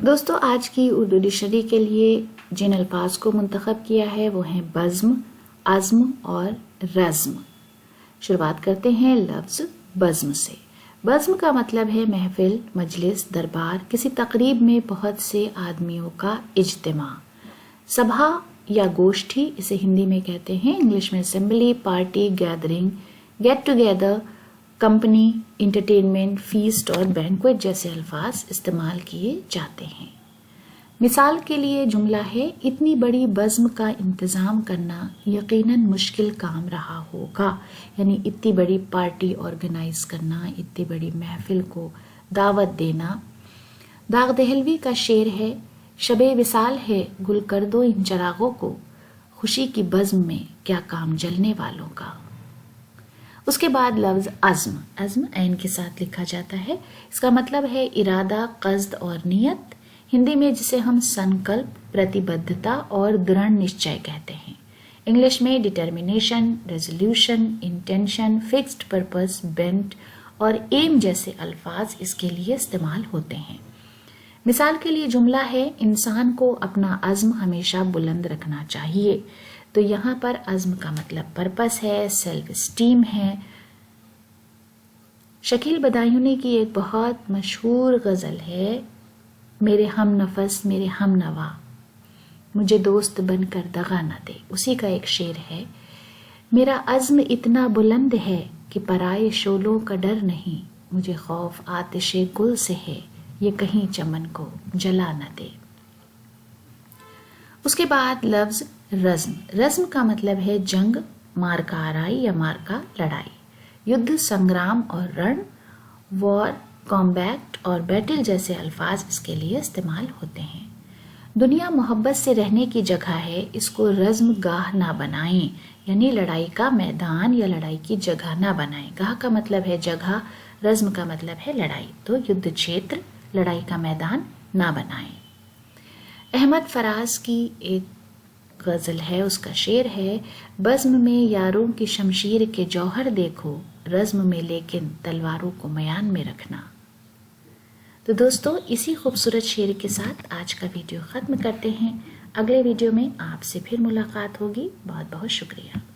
دوستو آج کی اردو ڈکشنری کے لیے جن الفاظ کو منتخب کیا ہے وہ ہیں بزم، عزم اور رزم۔ شروعات کرتے ہیں لفظ بزم سے۔ بزم کا مطلب ہے محفل، مجلس، دربار، کسی تقریب میں بہت سے آدمیوں کا اجتماع۔ سبھا یا گوشٹھی اسے ہندی میں کہتے ہیں، انگلش میں assembly, party, gathering, get together, company, entertainment, feast اور بینکویٹ جیسے الفاظ استعمال کیے جاتے ہیں۔ مثال کے لیے جملہ ہے، اتنی بڑی بزم کا انتظام کرنا یقیناً مشکل کام رہا ہوگا، یعنی اتنی بڑی پارٹی آرگنائز کرنا، اتنی بڑی محفل کو دعوت دینا۔ داغ دہلوی کا شعر ہے، شب وصال ہے گل کر دو ان چراغوں کو، خوشی کی بزم میں کیا کام جلنے والوں کا۔ اس کے بعد لفظ عزم، عزم عین کے ساتھ لکھا جاتا ہے۔ اس کا مطلب ہے ارادہ، قصد اور نیت، ہندی میں جسے ہم سنکلپ، پرتیبدھتا اور دڑھ نشچے کہتے ہیں۔ انگلش میں determination, resolution, intention, fixed purpose, bent اور ایم جیسے الفاظ اس کے لیے استعمال ہوتے ہیں۔ مثال کے لیے جملہ ہے، انسان کو اپنا عزم ہمیشہ بلند رکھنا چاہیے۔ تو یہاں پر عزم کا مطلب پرپس ہے، سیلف اسٹیم ہے۔ شکیل بدایونی کی ایک بہت مشہور غزل ہے، میرے ہم نفس میرے ہم نوا، مجھے دوست بن کر دغا نہ دے، اسی کا ایک شعر ہے، میرا عزم اتنا بلند ہے کہ پرائے شعلوں کا ڈر نہیں، مجھے خوف آتش گل سے ہے، یہ کہیں چمن کو جلا نہ دے۔ اس کے بعد لفظ رزم، رزم کا مطلب ہے جنگ، مارکا آرائی یا مارکا لڑائی، یدھ، سنگرام اور رن، وار، کامبیٹ اور بیٹل جیسے الفاظ اس کے لیے استعمال ہوتے ہیں۔ دنیا محبت سے رہنے کی جگہ ہے، اس کو رزم گاہ نہ بنائیں، یعنی لڑائی کا میدان یا لڑائی کی جگہ نہ بنائیں۔ گاہ کا مطلب ہے جگہ، رزم کا مطلب ہے لڑائی، تو یدھ چھیتر، لڑائی کا میدان نہ بنائیں۔ احمد فراز کی ایک غزل ہے، اس کا شعر ہے، بزم میں یاروں کی شمشیر کے جوہر دیکھو، رزم میں لیکن تلواروں کو میان میں رکھنا۔ تو دوستو اسی خوبصورت شعر کے ساتھ آج کا ویڈیو ختم کرتے ہیں۔ اگلے ویڈیو میں آپ سے پھر ملاقات ہوگی۔ بہت بہت شکریہ۔